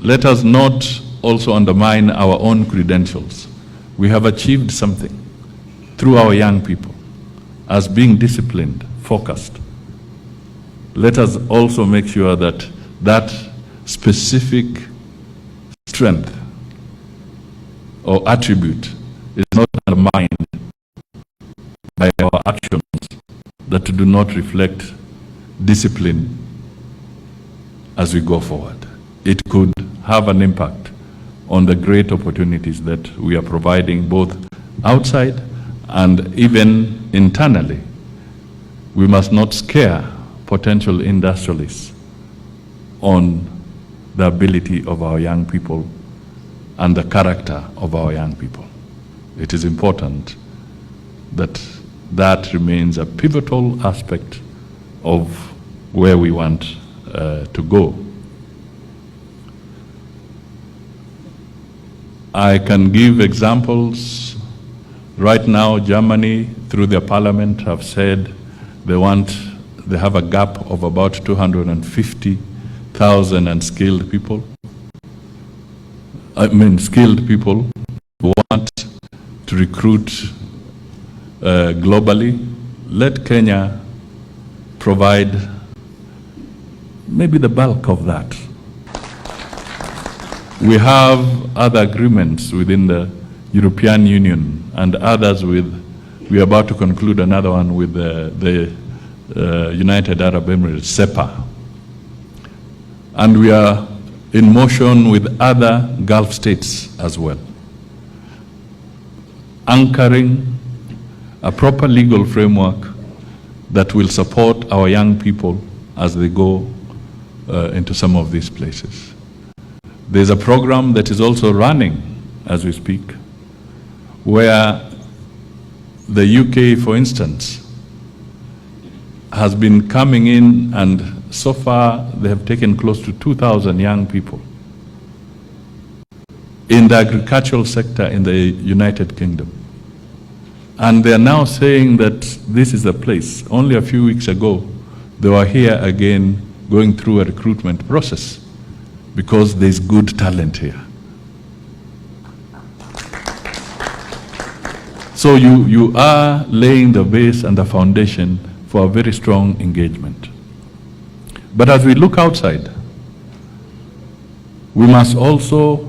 let us not also undermine our own credentials. We have achieved something through our young people as being disciplined, focused. Let us also make sure that that specific strength or attribute is not undermined by our actions that do not reflect discipline as we go forward. It could have an impact on the great opportunities that we are providing both outside and even internally. We must not scare potential industrialists on the ability of our young people and the character of our young people. It is important that that remains a pivotal aspect of where we want to go. I can give examples. Right now, Germany, through their parliament, have said they have a gap of about 250,000 unskilled people. Skilled people who want to recruit globally. Let Kenya provide maybe the bulk of that. We have other agreements within the European Union and others we are about to conclude another one with the United Arab Emirates, SEPA. And we are in motion with other Gulf states as well, anchoring a proper legal framework that will support our young people as they go into some of these places. There's a program that is also running as we speak, where the UK, for instance, has been coming in, and so far they have taken close to 2,000 young people in the agricultural sector in the United Kingdom. And they are now saying that this is the place. Only a few weeks ago, they were here again going through a recruitment process because there's good talent here. So you are laying the base and the foundation for a very strong engagement. But as we look outside, we must also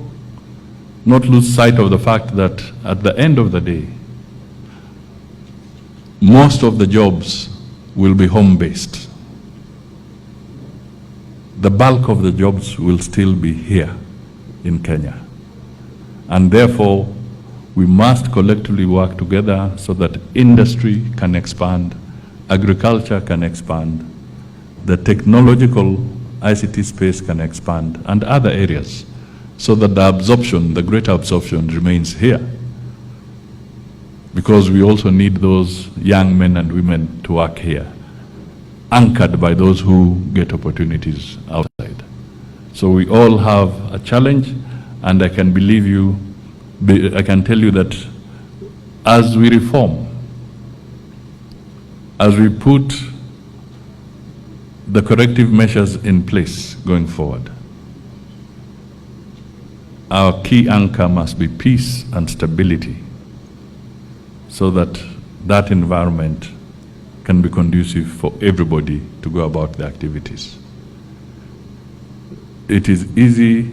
not lose sight of the fact that at the end of the day, most of the jobs will be home-based. The bulk of the jobs will still be here in Kenya. And therefore, we must collectively work together so that industry can expand, agriculture can expand, the technological ICT space can expand, and other areas, so that the absorption, the greater absorption, remains here. Because we also need those young men and women to work here, anchored by those who get opportunities outside. So we all have a challenge, and I can I can tell you that as we reform, as we put the corrective measures in place going forward, our key anchor must be peace and stability, so that that environment can be conducive for everybody to go about their activities. It is easy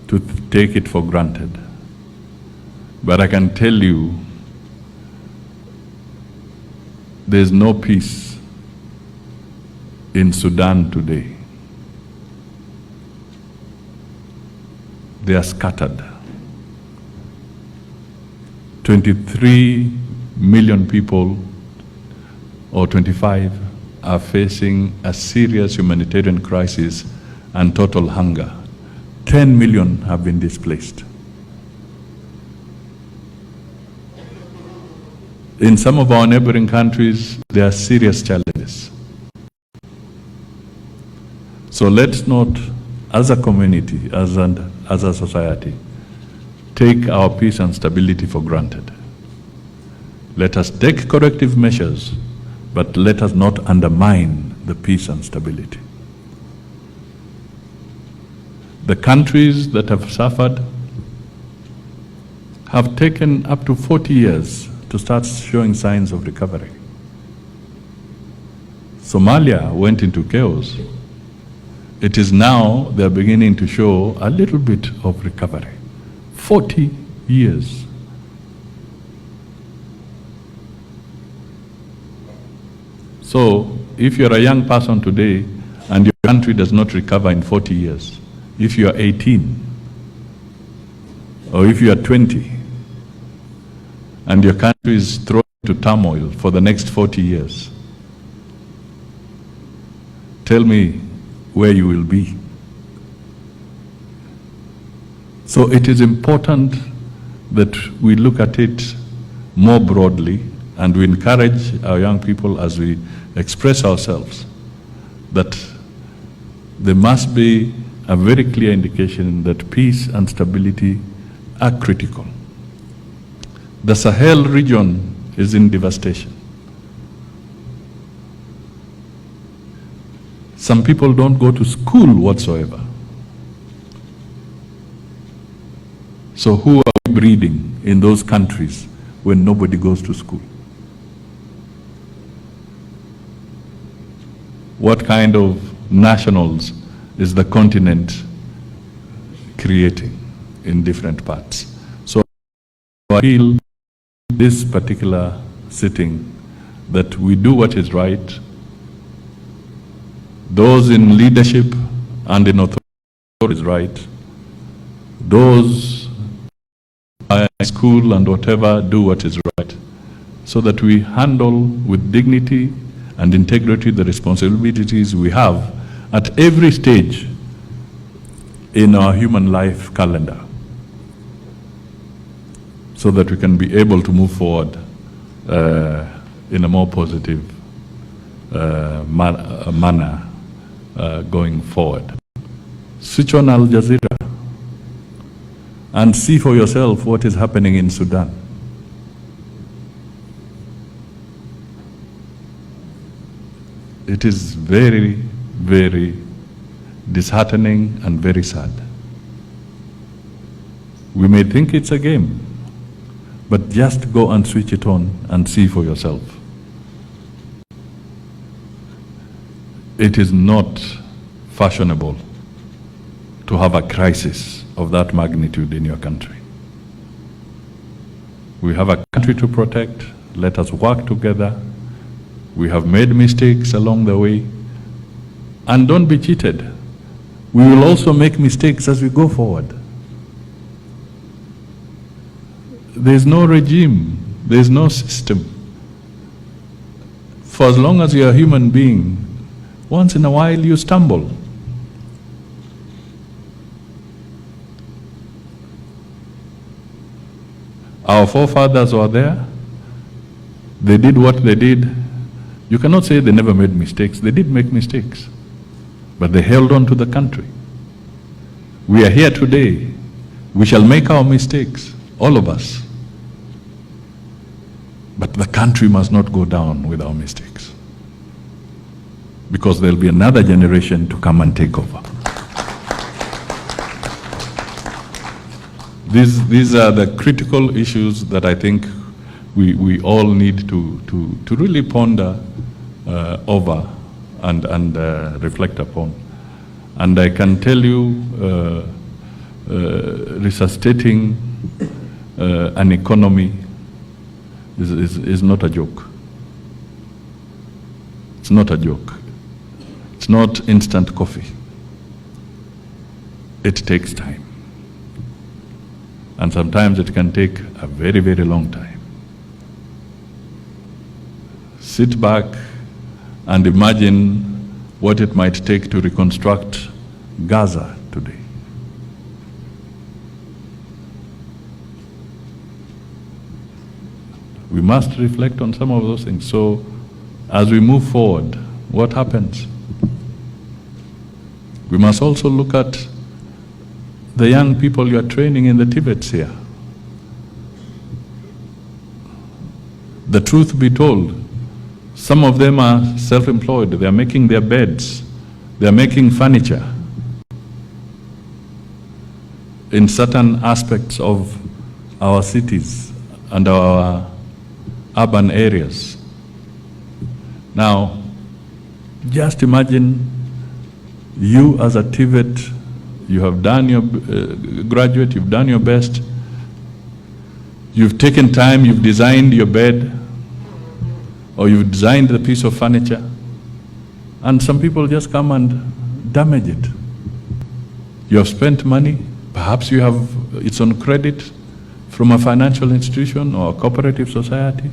to take it for granted, but I can tell you there's no peace in Sudan today. They are scattered. 23 million people, or 25, are facing a serious humanitarian crisis and total hunger. 10 million have been displaced. In some of our neighboring countries, there are serious challenges. So let's not, as a community, as a society, take our peace and stability for granted. Let us take corrective measures, but let us not undermine the peace and stability. The countries that have suffered have taken up to 40 years to start showing signs of recovery. Somalia went into chaos. It is now they're beginning to show a little bit of recovery. 40 years. So, if you're a young person today and your country does not recover in 40 years, if you are 18, or if you are 20, and your country is thrown into turmoil for the next 40 years, tell me where you will be. So it is important that we look at it more broadly, and we encourage our young people as we express ourselves that there must be a very clear indication that peace and stability are critical. The Sahel region is in devastation. Some people don't go to school whatsoever. So who are we breeding in those countries when nobody goes to school? What kind of nationals is the continent creating in different parts? So I feel this particular sitting that we do what is right. Those in leadership and in authority is right. Those in school and whatever do what is right, so that we handle with dignity and integrity the responsibilities we have at every stage in our human life calendar, so that we can be able to move forward in a more positive manner going forward. Switch on Al Jazeera and see for yourself what is happening in Sudan. It is very, very disheartening and very sad. We may think it's a game, but just go and switch it on and see for yourself. It is not fashionable to have a crisis of that magnitude in your country. We have a country to protect. Let us work together. We have made mistakes along the way. And don't be cheated. We will also make mistakes as we go forward. There's no regime. There's no system. For as long as you're a human being, once in a while you stumble. Our forefathers were there. They did what they did. You cannot say they never made mistakes. They did make mistakes. But they held on to the country. We are here today. We shall make our mistakes, all of us. But the country must not go down with our mistakes, because there'll be another generation to come and take over. These are the critical issues that I think we all need to really ponder over and reflect upon. And I can tell you, resuscitating an economy is not a joke. It's not a joke. It's not instant coffee. It takes time. And sometimes it can take a very, very long time. Sit back and imagine what it might take to reconstruct Gaza today. We must reflect on some of those things. So, as we move forward, what happens? We must also look at the young people you are training in the Tibets here. The truth be told, some of them are self-employed. They are making their beds. They are making furniture. in certain aspects of our cities and our urban areas. Now, just imagine you as a TVET, you have done your graduate, you've done your best, you've taken time, you've designed your bed, or you've designed the piece of furniture, and some people just come and damage it. You have spent money, perhaps you have, it's on credit from a financial institution or a cooperative society.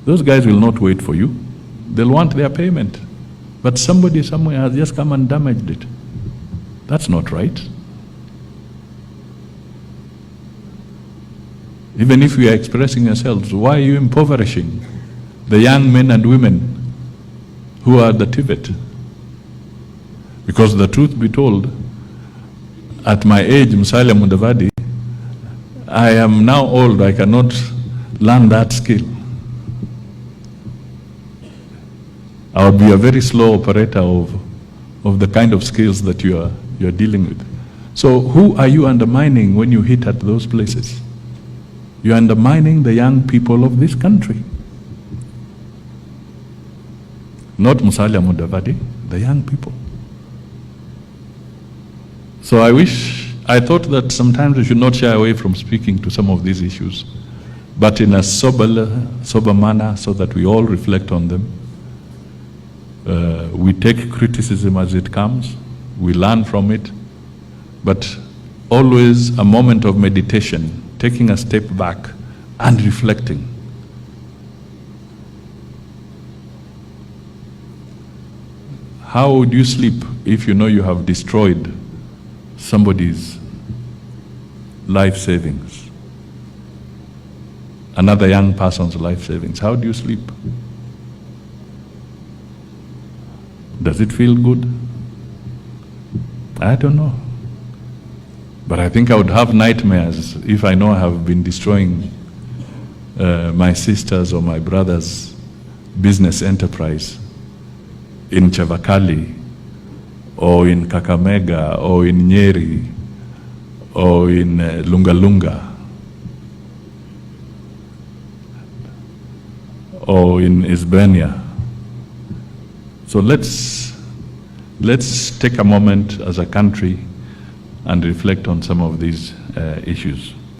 Those guys will not wait for you. They'll want their payment. But somebody somewhere has just come and damaged it. That's not right. Even if we are expressing ourselves, why are you impoverishing the young men and women who are the TVET? Because the truth be told, at my age, Musalia Mudavadi, I am now old, I cannot learn that skill. I'll be a very slow operator of the kind of skills that you're dealing with. So who are you undermining when you hit at those places? You're undermining the young people of this country. Not Musalia Mudavadi, the young people. So I thought that sometimes we should not shy away from speaking to some of these issues, but in a sober manner so that we all reflect on them. We take criticism as it comes, we learn from it, but always a moment of meditation, taking a step back and reflecting. How would you sleep if you know you have destroyed somebody's life savings, another young person's life savings? How do you sleep? Does it feel good? I don't know. But I think I would have nightmares if I know I have been destroying my sister's or my brother's business enterprise in Chavakali, or in Kakamega, or in Nyeri, or in Lunga, or in Isbania. So let's take a moment as a country and reflect on some of these issues.